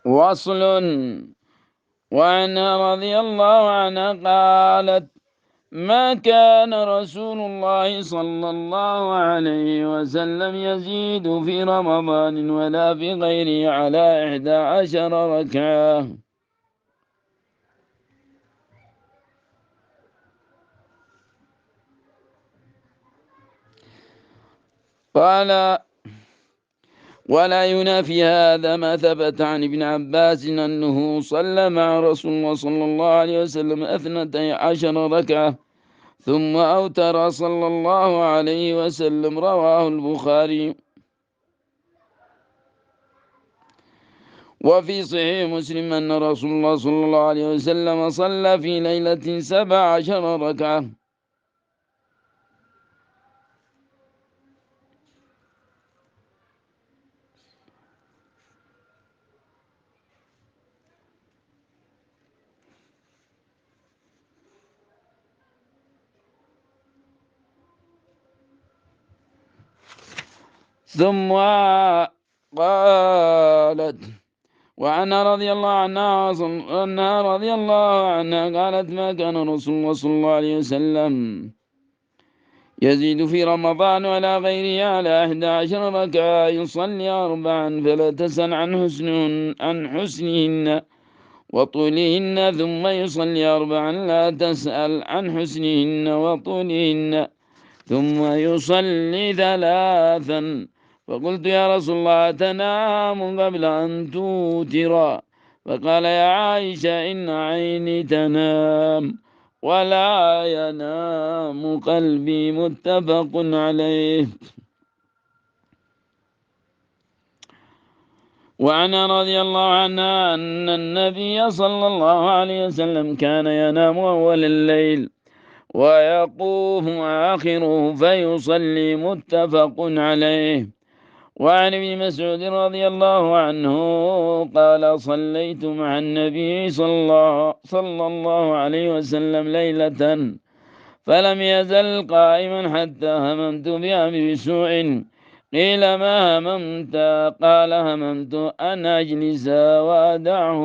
وصل. وعنها رضي الله عنها قالت: ما كان رسول الله صلى الله عليه وسلم يزيد في رمضان ولا في غيره على 11 ركعة. قال: ولا ينافي هذا ما ثبت عن ابن عباس أنه صلى مع رسول الله صلى الله عليه وسلم 12 ركعة ثم أوتر صلى الله عليه وسلم. رواه البخاري. وفي صحيح مسلم أن رسول الله صلى الله عليه وسلم صلى في ليلة 17 ركعة. ثم قالت: وعنها رضي الله عنها قالت: ما كان رسول الله صلى الله عليه وسلم يزيد في رمضان ولا غيره على 11 ركعة، يصلي 4 فلا تسأل عن حسنهن وطولهن، ثم يصلي 4 لا تسأل عن حسنهن وطولهن، ثم يصلي 3. فقلت: يا رسول الله تنام قبل أن توتر؟ فقال: يا عائشة إن عيني تنام ولا ينام قلبي. متفق عليه. وعنها رضي الله عنها أن النبي صلى الله عليه وسلم كان ينام أول الليل ويقوم آخره فيصلي. متفق عليه. وعن ابن مسعود رضي الله عنه قال: صليت مع النبي صلى الله عليه وسلم ليلة فلم يزل قائما حتى هممت بها بسوء. قيل: ما هممت؟ قال: هممت أن أجلس وأدعه.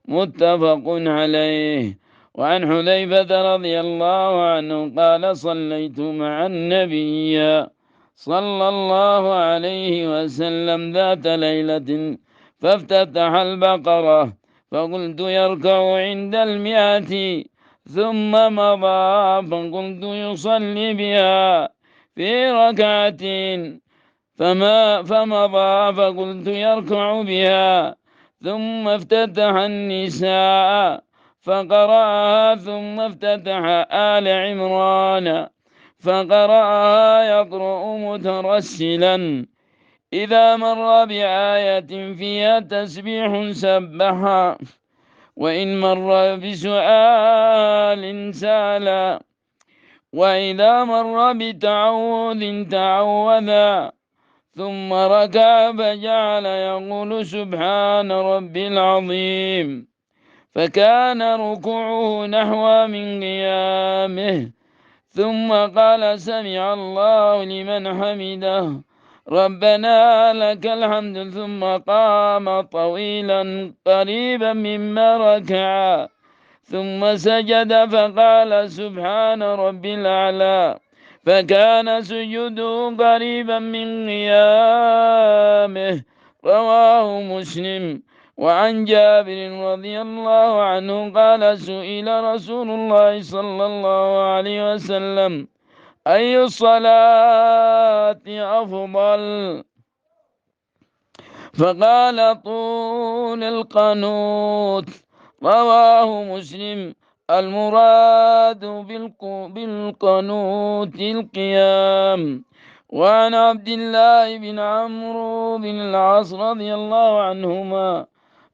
متفق عليه. وعن حذيفة رضي الله عنه قال: صليت مع النبي صلى الله عليه وسلم ذات ليلة فافتتح البقرة فقلت: يركع عند 100 ثم مضى فقلت: يصلي بها في ركعتين فمضى فقلت: يركع بها. ثم افتتح النساء فقرأها، ثم افتتح آل عمران فقرأها يقرأ مترسلا. إذا مر بآية فيها تسبيح سبحها، وإن مر بسؤال سالا، وإذا مر بتعوذ تعوذا. ثم ركع فجعل يقول: سبحان ربي العظيم، فكان ركوعه نحو من قيامه. ثم قال: سمع الله لمن حمده ربنا لك الحمد. ثم قام طويلا قريبا مما ركع، ثم سجد فقال: سبحان ربي الأعلى، فكان سجوده قريبا من قيامه. رواه مسلم. وعن جابر رضي الله عنه قال: سئل رسول الله صلى الله عليه وسلم: أي الصلاة أفضل؟ فقال: طول القنوت. رواه مسلم. المراد بالقنوت القيام. وعن عبد الله بن عمرو بن العاص رضي الله عنهما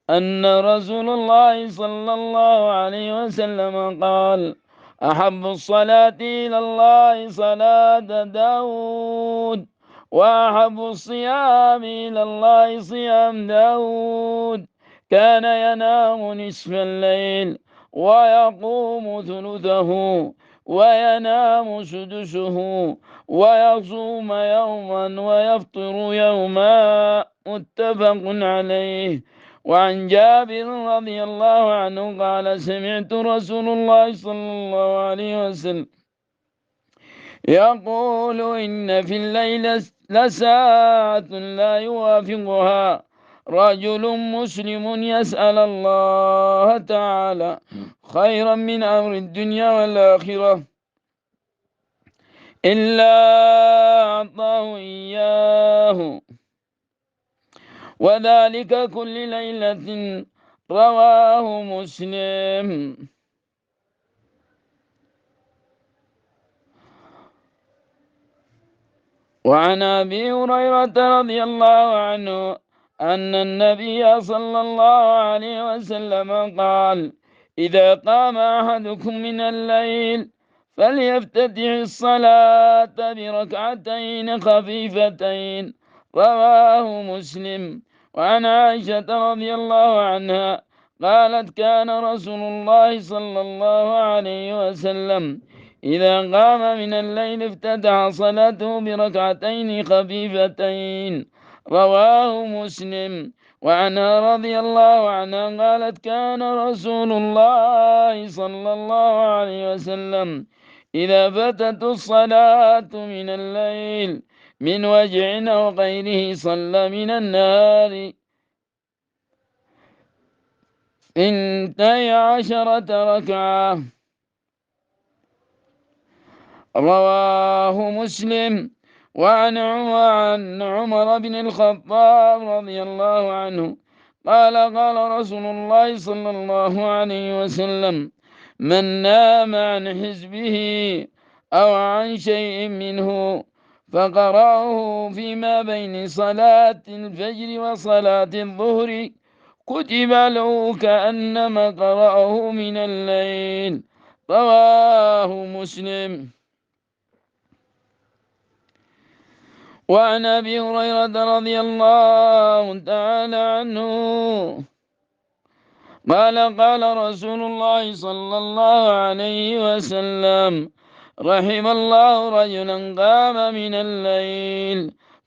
أن رسول الله صلى الله عليه وسلم قال: أحب الصلاة إلى الله صلاة داود، وأحب الصيام إلى الله صيام داود. كان ينام نصف الليل ويقوم ثلثه وينام سدسه، ويصوم يوما ويفطر يوما. متفق عليه. وعن جابر رضي الله عنه قال سمعت رسول الله صلى الله عليه وسلم يقول إن في الليل لساعة لا يوافقها رجل مسلم يسأل الله تعالى خيرا من أمر الدنيا والآخرة إلا أعطاه إياه، وذلك كل ليلة. رواه مسلم. وعن أبي هريرة رضي الله عنه أن النبي صلى الله عليه وسلم قال إذا قام أحدكم من الليل فليفتتح الصلاة بركعتين خفيفتين. رواه مسلم. وعن عائشة رضي الله عنها قالت كان رسول الله صلى الله عليه وسلم إذا قام من الليل افتتح صلاته بركعتين خفيفتين. رواه مسلم. وعنها رضي الله عنها قالت كان رسول الله صلى الله عليه وسلم إذا فاتت الصلاة من الليل من وجع أو غيره صلى من النهار 12 ركعة. رواه مسلم. وعن عمر بن الخطاب رضي الله عنه قال قال رسول الله صلى الله عليه وسلم من نام عن حزبه أو عن شيء منه فقرأه فيما بين صلاة الفجر وصلاة الظهر كتب له كأنما قرأه من الليل. رواه مسلم. وعن أبي هريرة رضي الله تعالى عنه قال قال رسول الله صلى الله عليه وسلم رحم الله رجلا قام من الليل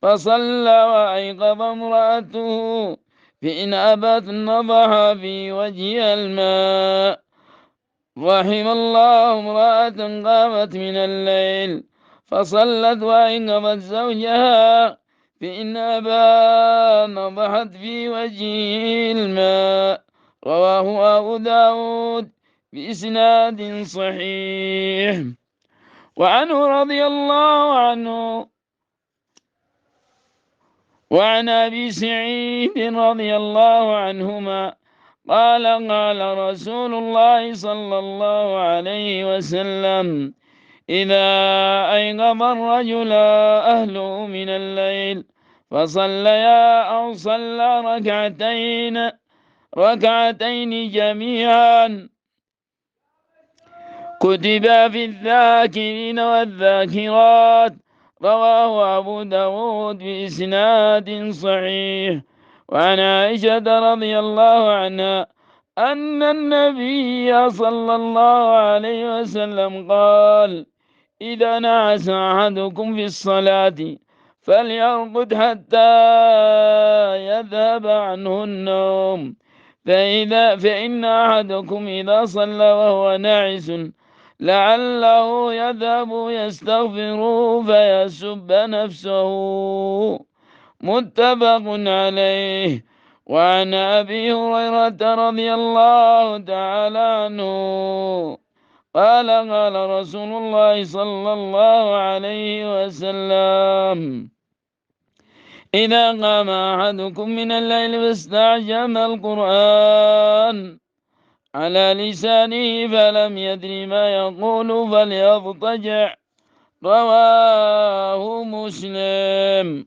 فصلى وأيقظ امرأته فإن أبت نضح في وجهها الماء. رحم الله امرأة قامت من الليل فصلت وأيقظت زوجها فإن أبى نضحت في وجهه الماء. رواه أبو داود بإسناد صحيح. وعنه رضي الله عنه وعن أبي سعيد رضي الله عنهما قال قال رسول الله صلى الله عليه وسلم إذا أيقظ الرجل أهله من الليل فصليا أو صلى ركعتين جميعا كتب في الذاكرين والذاكرات. رواه أبو داود بإسناد صحيح. وعن عائشة رضي الله عنها أن النبي صلى الله عليه وسلم قال إذا نعس أحدكم في الصلاة فليرقد حتى يذهب عنه النوم فإن أحدكم إذا صلى وهو ناعس لعله يذهب يستغفر فيسب نفسه. متفق عليه. وعن أبي هريرة رضي الله تعالى عنه قال قال رسول الله صلى الله عليه وسلم إذا قام أحدكم من الليل فاستعجم القرآن على لسانه فلم يدر ما يقول فليضطجع. رواه مسلم.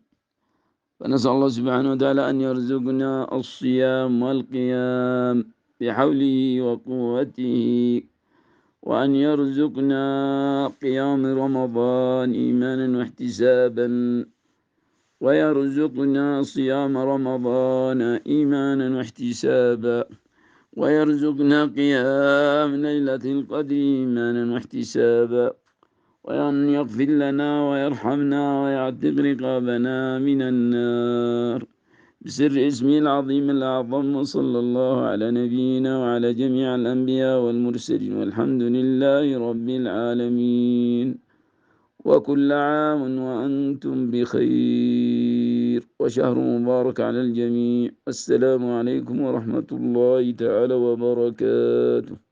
فنسأل الله سبحانه وتعالى أن يرزقنا الصيام والقيام بحوله وقوته، وأن يرزقنا قيام رمضان إيمانا واحتسابا، ويرزقنا صيام رمضان إيمانا واحتسابا، ويرزقنا قيام ليلة القدر إيمانا واحتسابا، وأن يغفر لنا ويرحمنا ويعتق رقابنا من النار بسر اسمه العظيم الأعظم، وصلى الله على نبينا وعلى جميع الأنبياء والمرسلين، والحمد لله رب العالمين. وكل عام وأنتم بخير، وشهر مبارك على الجميع. السلام عليكم ورحمة الله تعالى وبركاته.